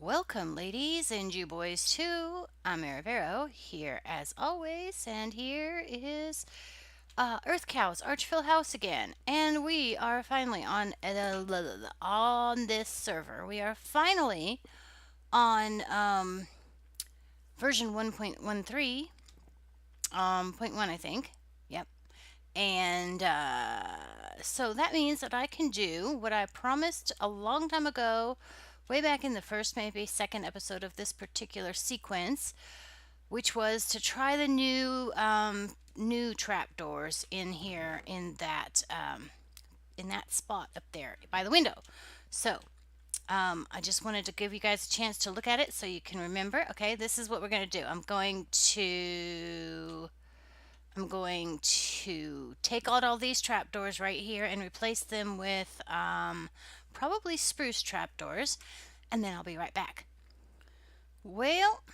Welcome, ladies and you boys, too. I'm Marivero, here as always, and here is Earth Cows Archville House again. And we are finally on this server. We are finally on version 1.13, point 1, I think. Yep. And so that means that I can do what I promised a long time ago, way back in the first, maybe second episode of this particular sequence, which was to try the new trapdoors in here in that spot up there by the window. So I just wanted to give you guys a chance to look at it so you can remember. Okay, this is what we're going to do. I'm going to take out all these trapdoors right here and replace them with probably spruce trapdoors, and then I'll be right back. Well,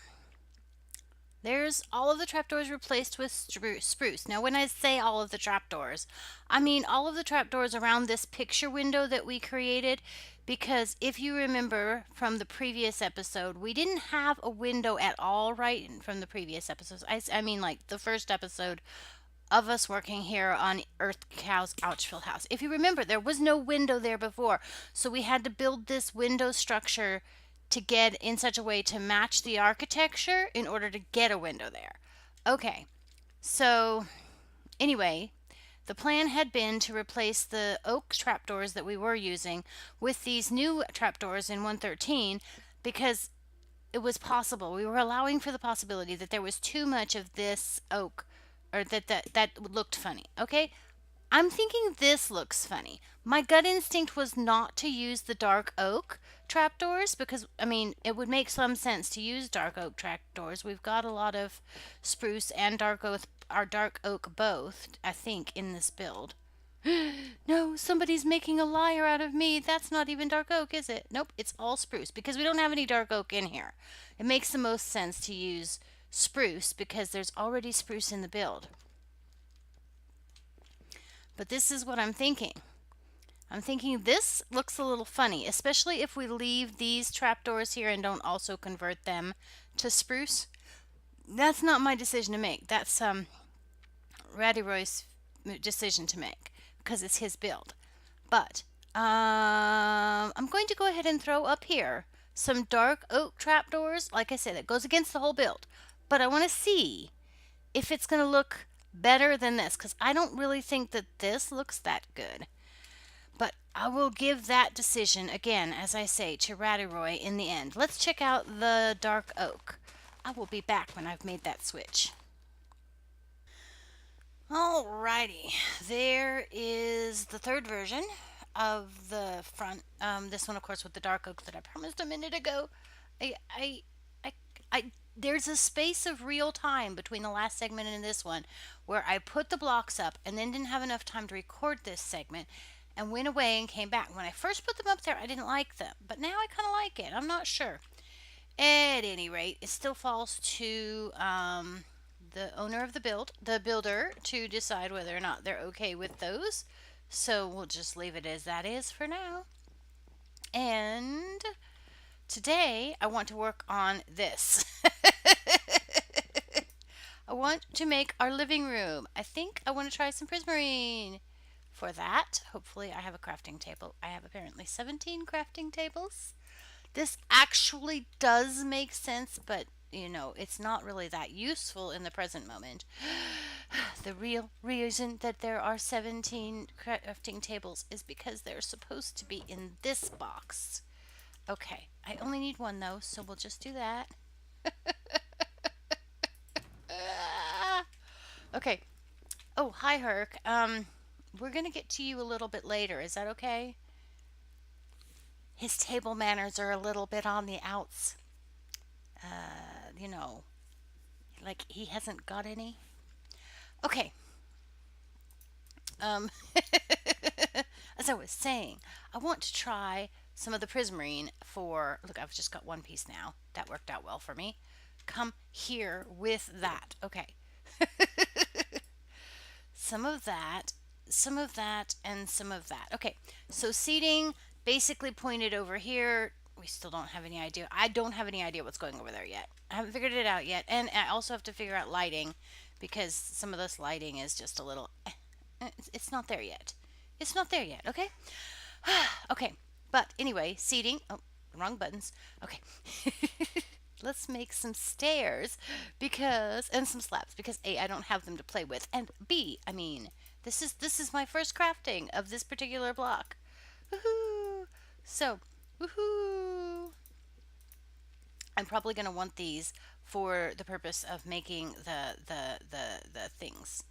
there's all of the trapdoors replaced with spruce. Now, when I say all of the trapdoors, I mean all of the trapdoors around this picture window that we created, because if you remember from the previous episode, we didn't have a window at all, right? From the previous episodes. I mean, like the first episode of us working here on Earth Cow's Archville house. If you remember, there was no window there before, so we had to build this window structure to get in such a way to match the architecture in order to get a window there. Okay, so anyway, the plan had been to replace the oak trapdoors that we were using with these new trapdoors in 113 because it was possible. We were allowing for the possibility that there was too much of this oak, or that looked funny. Okay, I'm thinking this looks funny. My gut instinct was not to use the dark oak trapdoors because, I mean, it would make some sense to use dark oak trapdoors. We've got a lot of spruce and dark oak both, I think, in this build. No, somebody's making a liar out of me. That's not even dark oak, is it? Nope, it's all spruce because we don't have any dark oak in here. It makes the most sense to use spruce because there's already spruce in the build. But this is what I'm thinking. I'm thinking this looks a little funny, especially if we leave these trapdoors here and don't also convert them to spruce. That's not my decision to make. That's Ratty Roy's decision to make because it's his build. But I'm going to go ahead and throw up here some dark oak trapdoors. Like I said, it goes against the whole build. But I want to see if it's going to look better than this because I don't really think that this looks that good. But I will give that decision again, as I say, to Radiroy in the end. Let's check out the dark oak. I will be back when I've made that switch. Alrighty, there is the third version of the front. This one, of course, with the dark oak that I promised a minute ago. I, I, there's a space of real time between the last segment and this one where I put the blocks up and then didn't have enough time to record this segment and went away and came back. When I first put them up there, I didn't like them, but now I kind of like it. I'm not sure. At any rate, it still falls to the owner of the builder, to decide whether or not they're okay with those. So we'll just leave it as that is for now. And today I want to work on this. I want to make our living room. I think I want to try some prismarine. For that, hopefully I have a crafting table. I have apparently 17 crafting tables. This actually does make sense, but you know, it's not really that useful in the present moment. The real reason that there are 17 crafting tables is because they're supposed to be in this box. Okay, I only need one though, so we'll just do that. Okay. Oh, hi, Herc. We're gonna get to you a little bit later. Is that okay? His table manners are a little bit on the outs. You know, like he hasn't got any. Okay. Um, as I was saying, I want to try some of the prismarine for. Look, I've just got one piece now. That worked out well for me. Come here with that. Okay. Some of that, some of that, and some of that. Okay, so seating basically pointed over here. we still don't have any idea. I don't have any idea what's going over there yet. I haven't figured it out yet. And I also have to figure out lighting because some of this lighting is just a little. It's not there yet. It's not there yet, okay? Okay, but anyway, seating. Oh, wrong buttons. Okay. Let's make some stairs because and some slabs because A, I don't have them to play with, and B, I mean, this is my first crafting of this particular block. Woohoo! So, woohoo! I'm probably going to want these for the purpose of making the things.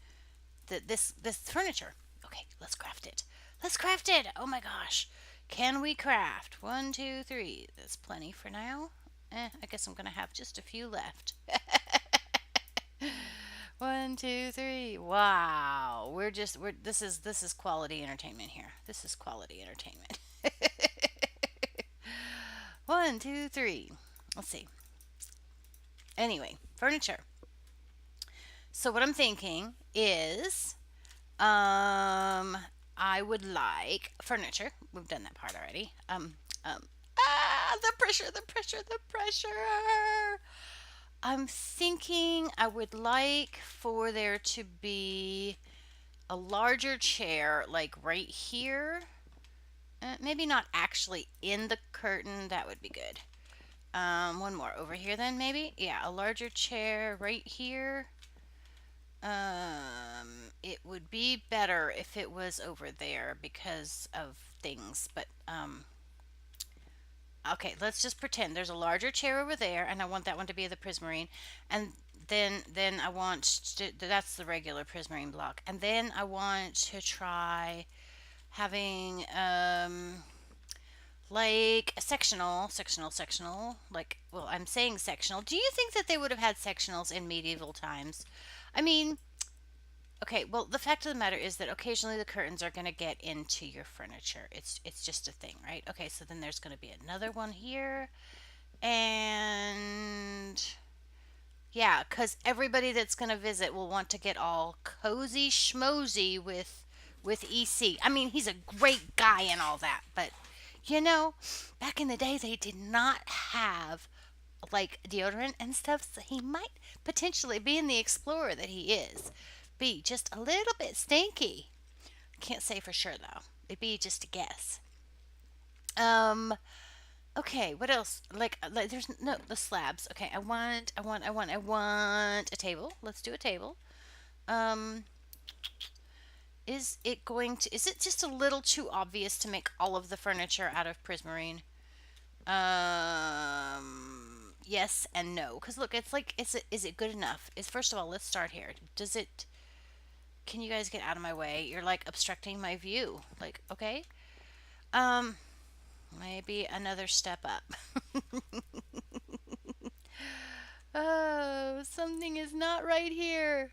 This furniture. Okay, let's craft it. Let's craft it. Oh my gosh. Can we craft? 1, 2, 3. That's plenty for now. I guess I'm going to have just a few left. 1, 2, 3. Wow. This is quality entertainment here. This is quality entertainment. 1, 2, 3. Let's see. Anyway, furniture. So what I'm thinking is, I would like furniture. We've done that part already. The pressure, the pressure, the pressure. I'm thinking I would like for there to be a larger chair, like right here. Maybe not actually in the curtain. That would be good. One more over here then maybe. Yeah, a larger chair right here. It would be better if it was over there because of things, but okay, let's just pretend there's a larger chair over there, and I want that one to be the prismarine, and then I want that's the regular prismarine block, and then I want to try having like a sectional, like, well, I'm saying sectional. Do you think that they would have had sectionals in medieval times? I mean, okay, well, the fact of the matter is that occasionally the curtains are going to get into your furniture. It's just a thing, right? Okay, so then there's going to be another one here. And yeah, cuz everybody that's going to visit will want to get all cozy schmozy with EC. I mean, he's a great guy and all that, but you know, back in the day they did not have like deodorant and stuff, so he might potentially, being the explorer that he is, be just a little bit stinky. Can't say for sure though. It'd be just a guess. Um. Okay. What else? Like there's no the slabs. Okay. I want a table. Let's do a table. Um. Is it going to? Is it just a little too obvious to make all of the furniture out of prismarine? Yes and no. Cause look, it's like, is it good enough? Is First of all, let's start here. Does it? Can you guys get out of my way? You're like obstructing my view. Like, okay. Um, Maybe another step up. Oh, something is not right here.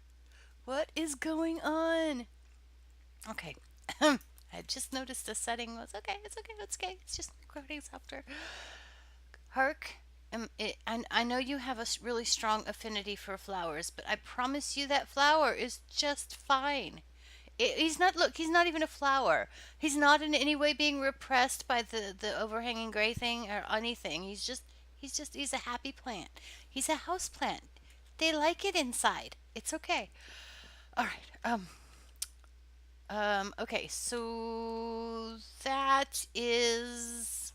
What is going on? Okay. I just noticed the setting was okay. It's okay. It's okay. It's just recording software. Hark. I know you have a really strong affinity for flowers, but I promise you that flower is just fine. He's not, look, he's not even a flower. He's not in any way being repressed by the overhanging gray thing or anything. He's a happy plant. He's a house plant. They like it inside. It's okay. All right. Okay, so that is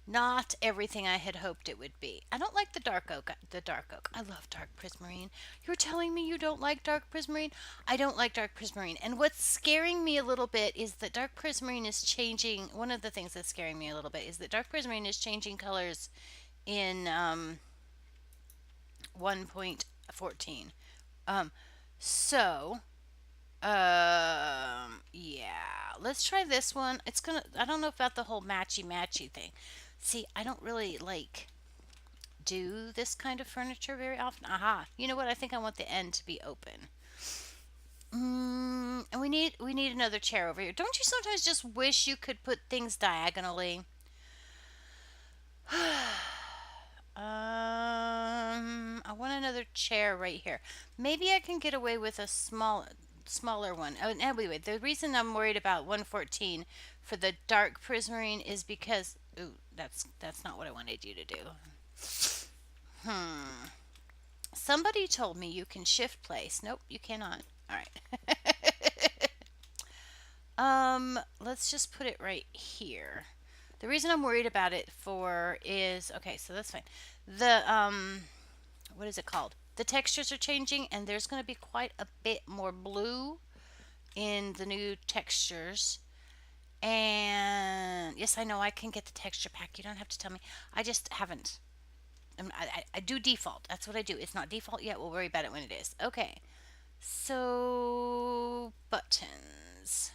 not everything I had hoped it would be. I don't like the dark oak. The dark oak. I love dark prismarine. You're telling me you don't like dark prismarine? I don't like dark prismarine. And what's scaring me a little bit is that dark prismarine is changing. One of the things that's scaring me a little bit is that dark prismarine is changing colors in 1.14. Um, so yeah, let's try this one. I don't know about the whole matchy matchy thing. See, I don't really like do this kind of furniture very often. Aha. You know what? I think I want the end to be open. And we need another chair over here. Don't you sometimes just wish you could put things diagonally? I want another chair right here. Maybe I can get away with a smaller one. Oh, and anyway, the reason I'm worried about 114 for the dark prismarine is because, Ooh, that's not what I wanted you to do. Somebody told me you can shift place. Nope, you cannot. All right. Let's just put it right here. The reason I'm worried about it for is okay, so that's fine. The what is it called? The textures are changing and there's going to be quite a bit more blue in the new textures. And yes, I know I can get the texture pack. You don't have to tell me. I just haven't. I do default. That's what I do. It's not default yet. We'll worry about it when it is. Okay. So buttons.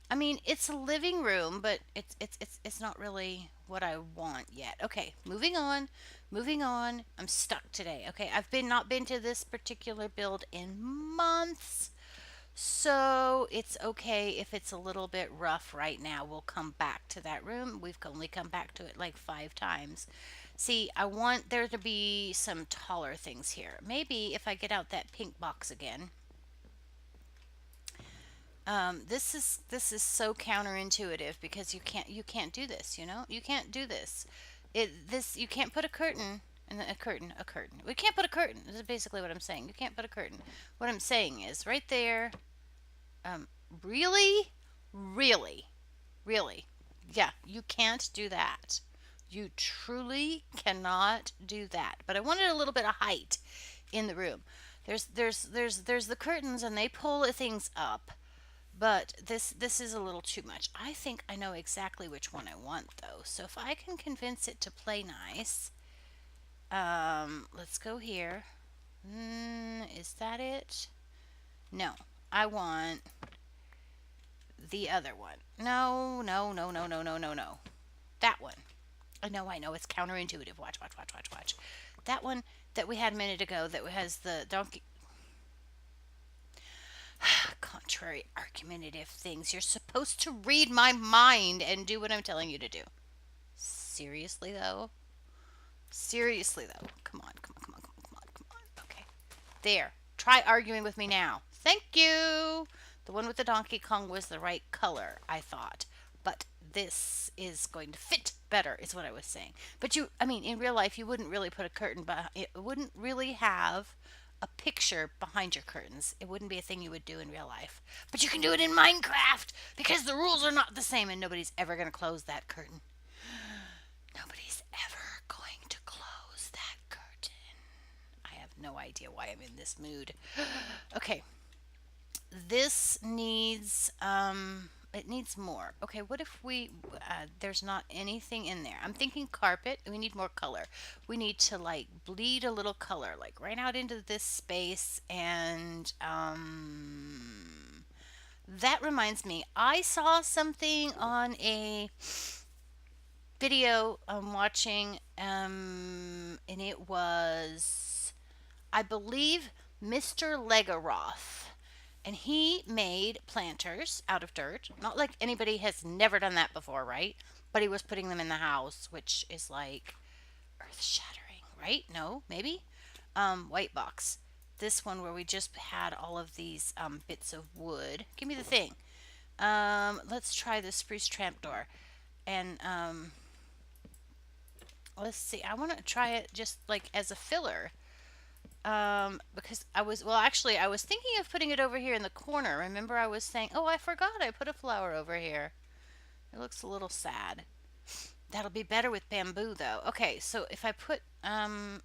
I mean, it's a living room, but it's not really what I want yet. Okay, moving on. Moving on. I'm stuck today. Okay, I've not been to this particular build in months. So it's okay if it's a little bit rough right now. We'll come back to that room. We've only come back to it like 5 times. See, I want there to be some taller things here. Maybe if I get out that pink box again. This is so counterintuitive because you can't do this. You can't do this. You can't put a curtain and a curtain. We can't put a curtain. This is basically what I'm saying. You can't put a curtain. What I'm saying is right there. Um, really, really, really. Yeah, you can't do that. You truly cannot do that. But I wanted a little bit of height in the room. There's the curtains and they pull things up, but this is a little too much. I think I know exactly which one I want though. So if I can convince it to play nice, let's go here. Is that it? No, I want the other one. No, no, no, no, no, no, no, no. That one. I know. It's counterintuitive. Watch, watch, watch, watch, watch. That one that we had a minute ago that has the donkey. Contrary argumentative things. You're supposed to read my mind and do what I'm telling you to do. Seriously, though? Seriously, though? Come on, come on, come on, come on, come on, come on. Okay. There. Try arguing with me now. Thank you. The one with the Donkey Kong was the right color, I thought. But this is going to fit better, is what I was saying. But I mean, in real life, you wouldn't really put a curtain, but it wouldn't really have a picture behind your curtains. It wouldn't be a thing you would do in real life. But you can do it in Minecraft because the rules are not the same and nobody's ever going to close that curtain. Nobody's ever going to close that curtain. I have no idea why I'm in this mood. Okay. This needs it needs more. Okay, what if we there's not anything in there. I'm thinking carpet. We need more color. We need to like bleed a little color like right out into this space and that reminds me. I saw something on a video I'm watching and it was I believe Mr. Legaroth. And he made planters out of dirt. Not like anybody has never done that before, right? But he was putting them in the house, which is like earth shattering, right? No, maybe? White box. This one where we just had all of these bits of wood. Give me the thing. Let's try the spruce tramp door. And let's see. I want to try it just like as a filler. Because I was thinking of putting it over here in the corner. Remember I was saying, oh, I forgot I put a flower over here. It looks a little sad. That'll be better with bamboo though. Okay, so if I put,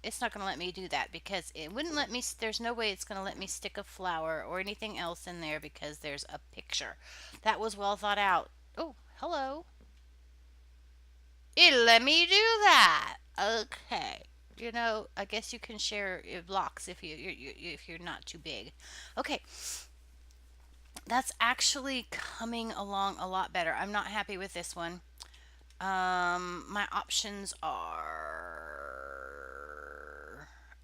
it's not going to let me do that because it wouldn't let me, there's no way it's going to let me stick a flower or anything else in there because there's a picture. That was well thought out. Oh, hello. It let me do that. Okay. I guess you can share your blocks if you're not too big. Okay, that's actually coming along a lot better. I'm not happy with this one. My options are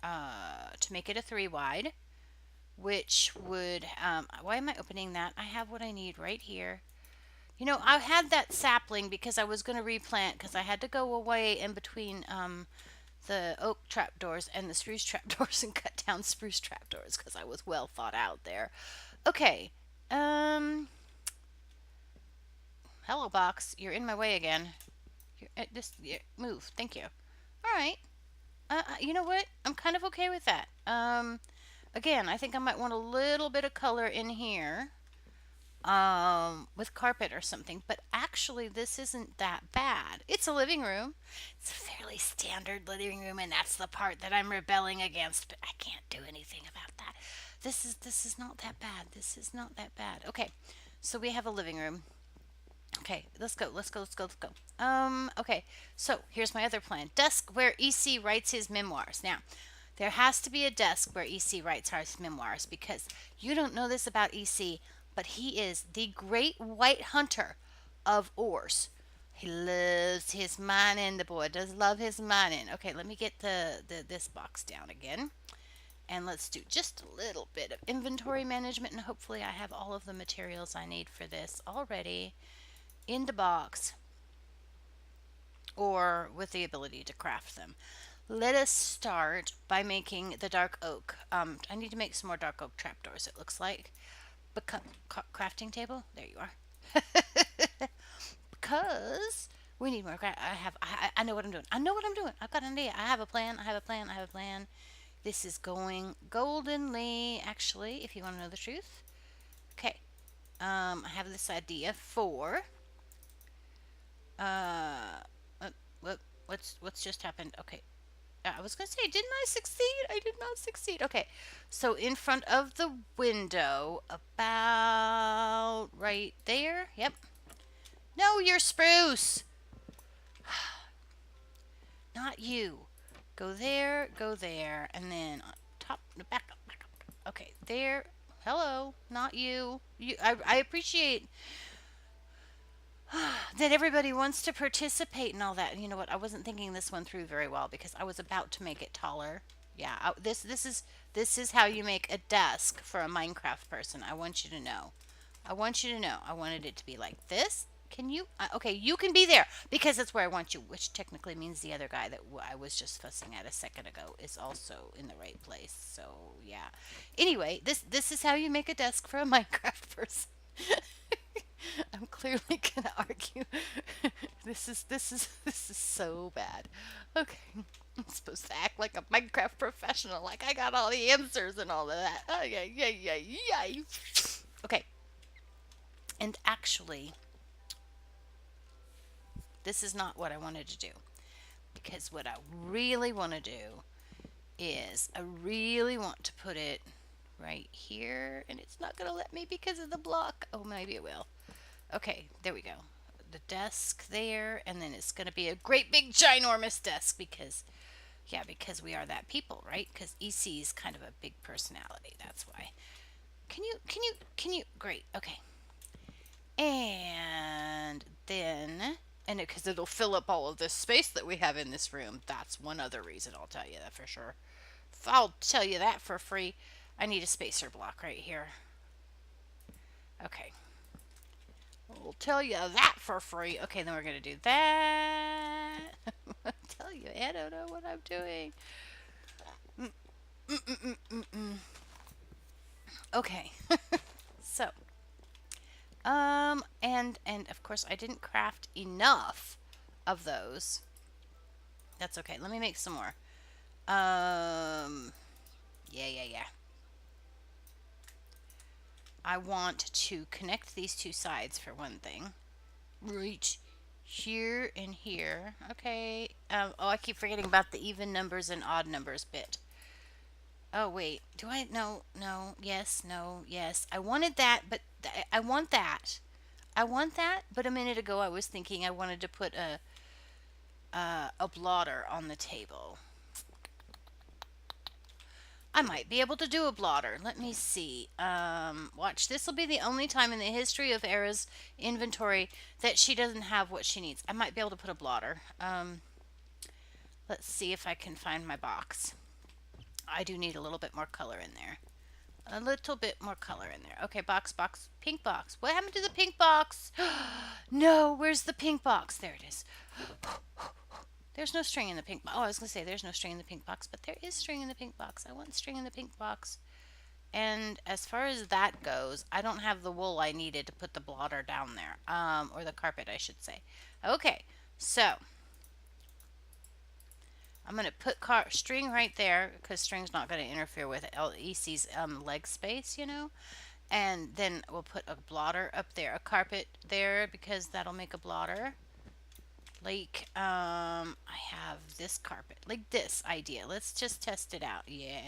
to make it a 3 wide, which would why am I opening that? I have what I need right here. I had that sapling because I was going to replant because I had to go away in between the oak trapdoors and the spruce trapdoors and cut down spruce trapdoors because I was well thought out there. Okay. Hello box, you're in my way again. Move. Thank you. All right. You know what? I'm kind of okay with that. Again, I think I might want a little bit of color in here, with carpet or something. But actually, this isn't that bad. It's a living room. It's a fairly standard living room, and that's the part that I'm rebelling against. But I can't do anything about that. This is not that bad. This is not that bad. Okay, so we have a living room. Okay, let's go. Let's go. Let's go. Let's go. Okay. So here's my other plan. Desk where EC writes his memoirs. Now, there has to be a desk where EC writes his memoirs because you don't know this about EC, but he is the great white hunter of ores. He loves his mining. The boy does love his mining. Okay, let me get the this box down again. And let's do just a little bit of inventory management, and hopefully I have all of the materials I need for this already in the box or with the ability to craft them. Let us start by making the dark oak. I need to make some more dark oak trapdoors, it looks like. Crafting table? There you are. Because we need more. I know what I'm doing. I know what I'm doing. I've got an idea. I have a plan. I have a plan. I have a plan. This is going goldenly, actually, if you want to know the truth. Okay. I have this idea for Uh, uh, what's just happened? Okay, I was gonna say, didn't I succeed? I did not succeed. Okay, so in front of the window, about right there. Yep. No, you're spruce. Not you. Go there, and then on top, back up, back up. Okay, there. Hello, not you. I appreciate that everybody wants to participate and all that. You know what? I wasn't thinking this one through very well because I was about to make it taller. Yeah, this is how you make a desk for a Minecraft person. I want you to know. I want you to know. I wanted it to be like this. Can you? Okay, you can be there because that's where I want you, which technically means the other guy that I was just fussing at a second ago is also in the right place. So yeah. Anyway, this is how you make a desk for a Minecraft person. I'm clearly gonna argue. This is so bad. Okay, I'm supposed to act like a Minecraft professional, like I got all the answers and all of that. Oh yeah, yeah, yeah, yeah. Okay, and actually, this is not what I wanted to do because what I really want to do is I really want to put it right here, and it's not gonna let me because of the block. Oh, maybe it will. Okay, there we go. The desk there, and then it's going to be a great big ginormous desk because, yeah, because we are that people, right? Because EC is kind of a big personality. That's why. Great. Okay. And then, and because it'll fill up all of this space that we have in this room. That's one other reason. I'll tell you that for sure. I'll tell you that for free. I need a spacer block right here. Okay. I'll tell you that for free. Okay, then we're going to do that. I'll tell you, I don't know what I'm doing. Okay. So, and of course I didn't craft enough of those. That's okay. Let me make some more. Yeah. I want to connect these two sides for one thing. Right here and here. Okay. Oh, I keep forgetting about the even numbers and odd numbers bit. Oh, wait. Do I? No, no, yes, no, yes. I wanted that, but I want that. I want that, but a minute ago I was thinking I wanted to put a blotter on the table. I might be able to do a blotter. Let me see. Watch. This will be the only time in the history of Era's inventory that she doesn't have what she needs. I might be able to put a blotter. Let's see if I can find my box. I do need a little bit more color in there. A little bit more color in there. Okay, box, pink box. What happened to the pink box? No, where's the pink box? There it is. There's no string in the pink box. Oh, I was going to say there's no string in the pink box, but there is string in the pink box. I want string in the pink box. And as far as that goes, I don't have the wool I needed to put the blotter down there. Or the carpet, I should say. Okay, So I'm going to put string right there because string's not going to interfere with EC's leg space, you know. And then we'll put a blotter up there, a carpet there because that'll make a blotter. Like, I have this carpet, like this idea. Let's just test it out. Yeah,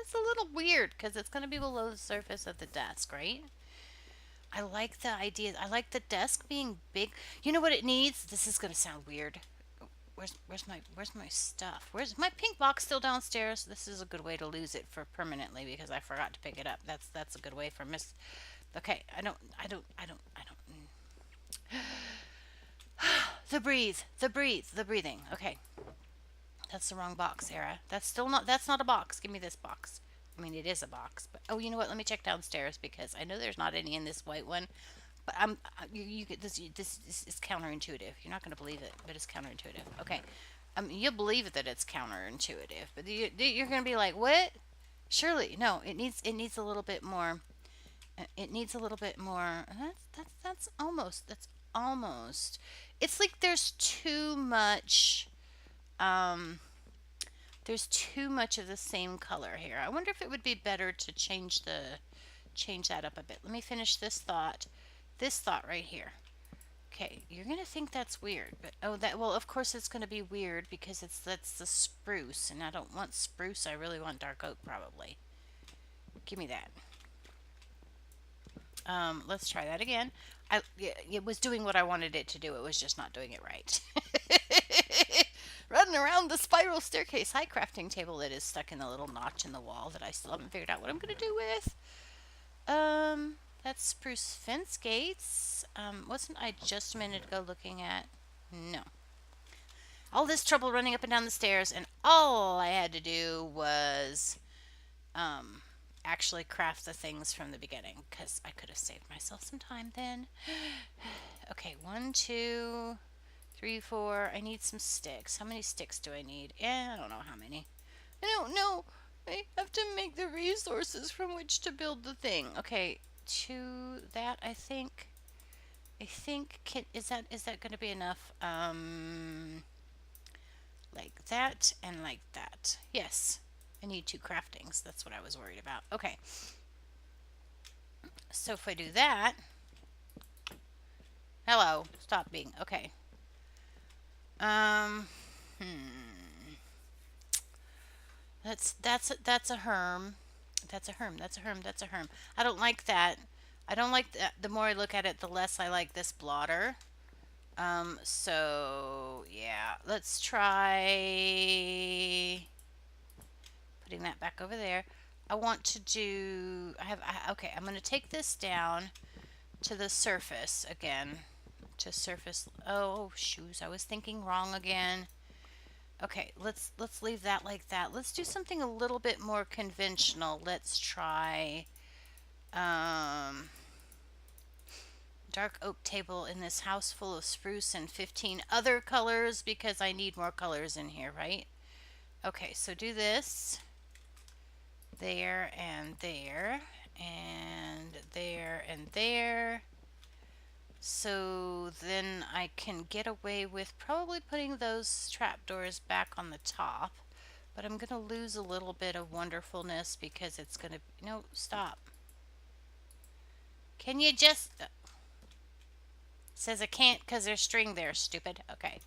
it's a little weird because it's going to be below the surface of the desk, right? I like the idea. I like the desk being big. You know what it needs? This is going to sound weird. Where's my stuff? Where's my pink box still downstairs? This is a good way to lose it for permanently because I forgot to pick it up. That's a good way for miss. Okay, I don't. The breathing. Okay, that's the wrong box, Sarah. That's still not. That's not a box. Give me this box. I mean, it is a box, but oh, you know what? Let me check downstairs because I know there's not any in this white one. But you get this. This is counterintuitive. You're not going to believe it, but it's counterintuitive. Okay, you'll believe that it's counterintuitive, but you're going to be like, what? Surely, no. It needs a little bit more. It needs a little bit more. That's almost. That's almost. It's like there's too much. Um, there's too much of the same color here. I wonder if it would be better to change that up a bit. Let me finish this thought. This thought right here. Okay, you're gonna think that's weird, but oh, that well, of course it's gonna be weird because that's the spruce, and I don't want spruce. I really want dark oak, probably. Give me that. Let's try that again. It was doing what I wanted it to do. It was just not doing it right. Running around the spiral staircase. Hi, crafting table that is stuck in the little notch in the wall that I still haven't figured out what I'm gonna do with. That's spruce fence gates. Wasn't I just a minute ago looking at? No. All this trouble running up and down the stairs, and all I had to do was, um, actually craft the things from the beginning, because I could have saved myself some time then. Okay, 1, 2, 3, 4. I need some sticks. How many sticks do I need? I don't know how many. I don't know. I have to make the resources from which to build the thing. Okay, to that I think. Is that going to be enough? Like that and like that. Yes. I need 2 craftings. That's what I was worried about. Okay. So if I do that, hello. Stop being okay. Um. Hmm. That's a herm. That's a herm. That's a herm. That's a herm. I don't like that. I don't like that. The more I look at it, the less I like this blotter. So yeah, let's try putting that back over there. I want to do, okay, I'm going to take this down to the surface again. To surface, oh, shoes, I was thinking wrong again. Okay, let's leave that like that. Let's do something a little bit more conventional. Let's try, dark oak table in this house full of spruce and 15 other colors because I need more colors in here, right? Okay, so do this. There and there and there and there. So then I can get away with probably putting those trapdoors back on the top. But I'm going to lose a little bit of wonderfulness because it's going to... No, stop. Can you just... Says I can't because there's string there, stupid. Okay.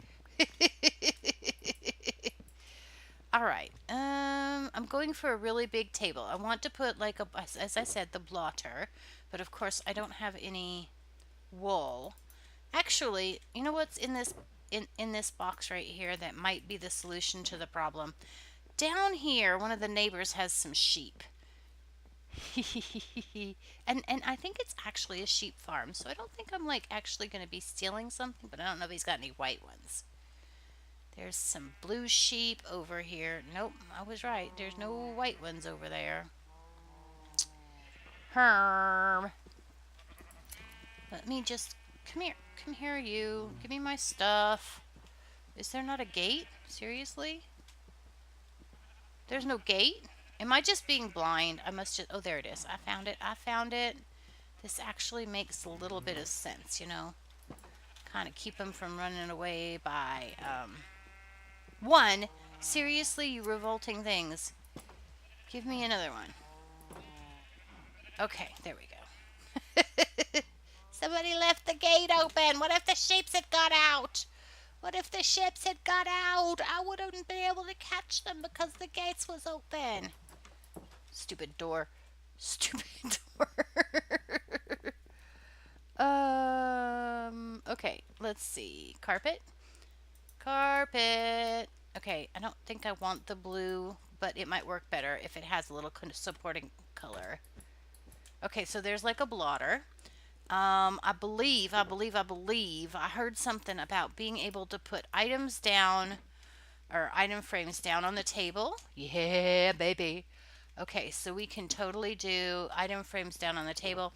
All right. I'm going for a really big table. I want to put like a, as I said, the blotter, but of course I don't have any wool. Actually, you know what's in this box right here that might be the solution to the problem? Down here, one of the neighbors has some sheep. and I think it's actually a sheep farm, so I don't think I'm like actually going to be stealing something, but I don't know if he's got any white ones. There's some blue sheep over here. Nope, I was right. There's no white ones over there. Herm. Let me just... Come here. Come here, you. Give me my stuff. Is there not a gate? Seriously? There's no gate? Am I just being blind? I must just... Oh, there it is. I found it. I found it. This actually makes a little bit of sense, you know? kind of keep them from running away by one. Seriously, you revolting things. Give me another one. Okay, there we go. Somebody left the gate open. What if the sheeps had got out? What if the ships had got out? I wouldn't be able to catch them because the gates was open. Stupid door. Stupid door. Okay, let's see. Carpet. Carpet. Okay, I don't think I want the blue, but it might work better if it has a little supporting color. Okay, so there's like a blotter. I believe I heard something about being able to put items down or item frames down on the table. Yeah, baby. Okay, so we can totally do item frames down on the table.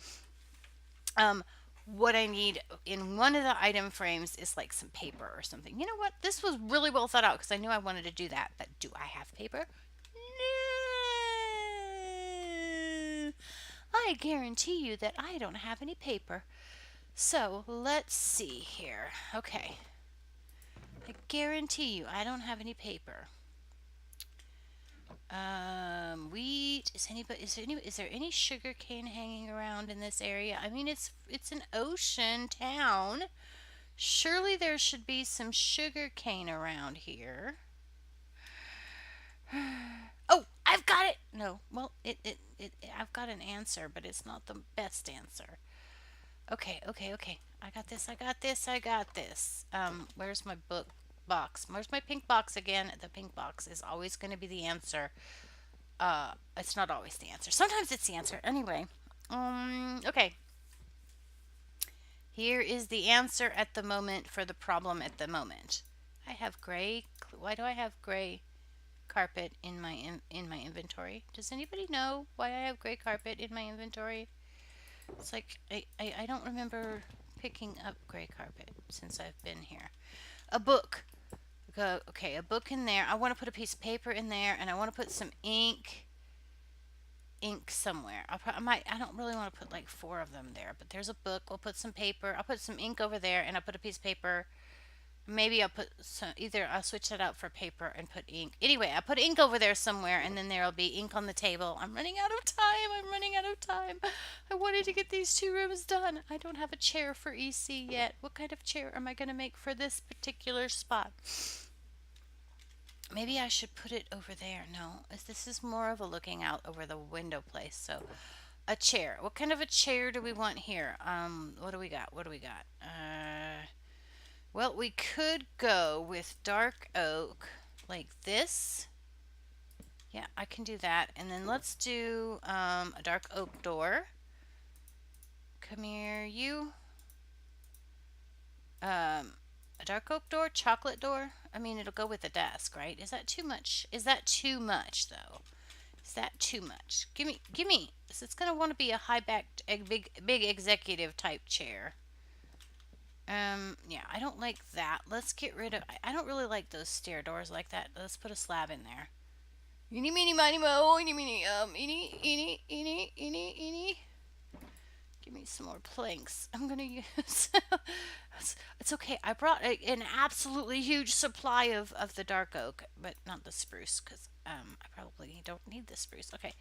What I need in one of the item frames is like some paper or something. You know what? This was really well thought out because I knew I wanted to do that. But do I have paper? No. I guarantee you that I don't have any paper. So let's see here. Okay. I guarantee you I don't have any paper. Wheat. Is there any sugar cane hanging around in this area? I mean, it's an ocean town. Surely there should be some sugar cane around here. Oh, I've got it. No, well, I've got an answer, but it's not the best answer. Okay. I got this. Where's my book box? Where's my pink box again? The pink box is always going to be the answer. It's not always the answer. Sometimes it's the answer. Anyway, okay. Here is the answer at the moment for the problem at the moment. I have gray. Why do I have gray carpet in my inventory? Does anybody know why I have gray carpet in my inventory? It's like I don't remember picking up gray carpet since I've been here. A book. Okay, a book in there. I want to put a piece of paper in there, and I want to put some ink somewhere. I don't really want to put like 4 of them there, but there's a book. We'll put some paper. I'll put some ink over there, and I'll put a piece of paper. Maybe I'll put some, either I'll switch that out for paper and put ink. Anyway, I put ink over there somewhere, and then there'll be ink on the table. I'm running out of time. I wanted to get these 2 rooms done. I don't have a chair for EC yet. What kind of chair am I going to make for this particular spot? Maybe I should put it over there. No, this is more of a looking out over the window place. So, a chair. What kind of a chair do we want here? What do we got? Well, we could go with dark oak like this. Yeah, I can do that. And then let's do a dark oak door. Come here, you. A dark oak door, chocolate door. I mean, it'll go with the desk, right? Is that too much? Is that too much, though? Is that too much? Give me. So it's gonna want to be a high-backed, big executive type chair. Yeah, I don't like that. Let's get rid of. I don't really like those stair doors like that. Let's put a slab in there. Eeny, meeny, miny, mo. Eeny, meeny, eeny. Give me some more planks. I'm gonna use. It's okay. I brought an absolutely huge supply of the dark oak, but not the spruce because I probably don't need the spruce. Okay,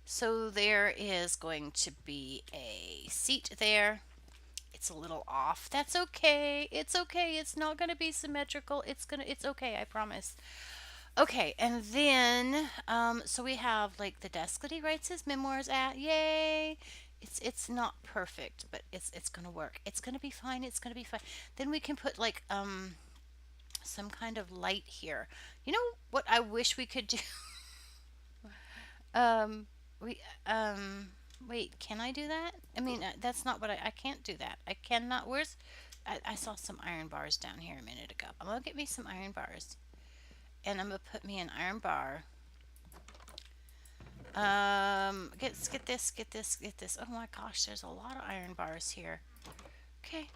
so there is going to be a seat there. It's a little off. That's okay. It's okay. It's not gonna be symmetrical. It's okay. I promise. Okay, and then so we have like the desk that he writes his memoirs at. Yay! It's not perfect, but it's gonna work. It's gonna be fine. It's gonna be fine. Then we can put like some kind of light here. You know what I wish we could do? We wait, can I do that? I mean, that's not what I can't do that. I cannot. I saw some iron bars down here a minute ago. I'm gonna get me some iron bars, and I'm gonna put me an iron bar. Get this. Oh my gosh, there's a lot of iron bars here. Okay.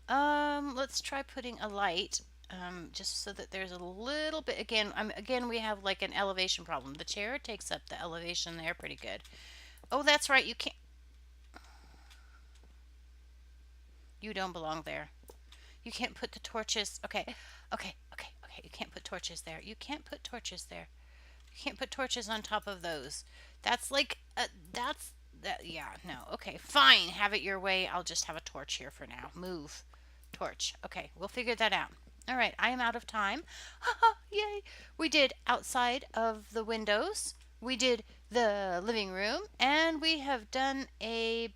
Let's try putting a light. Just so that there's a little bit. Again, we have like an elevation problem. The chair takes up the elevation there pretty good. Oh, that's right. You can't. You don't belong there. You can't put the torches. Okay, okay, okay, okay. You can't put torches there. You can't put torches there. You can't put torches on top of those. That's like, that's, that, yeah, no. Okay, fine. Have it your way. I'll just have a torch here for now. Move. Torch. Okay, we'll figure that out. All right, I am out of time. Haha, yay. We did outside of the windows. We did the living room, and we have done a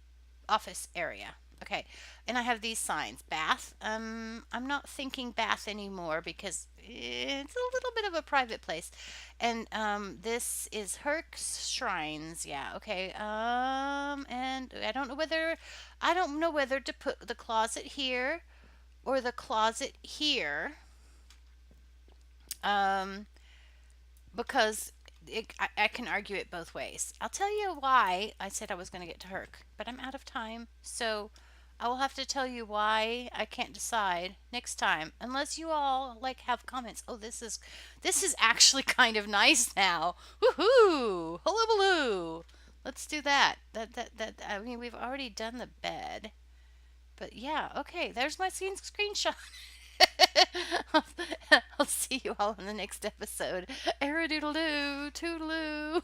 office area. Okay, and I have these signs. Bath. I'm not thinking bath anymore because it's a little bit of a private place. And this is Herc's Shrines. Yeah. Okay. And I don't know whether to put the closet here or the closet here. Um, because I can argue it both ways. I'll tell you why I said I was going to get to Herc, but I'm out of time. So I will have to tell you why I can't decide next time, unless you all like have comments. Oh, this is actually kind of nice now. Woohoo! Hullabaloo! Let's do that. That. I mean, we've already done the bed, but yeah. Okay, there's my screenshot. I'll see you all in the next episode. Aradoodle doo, toodaloo.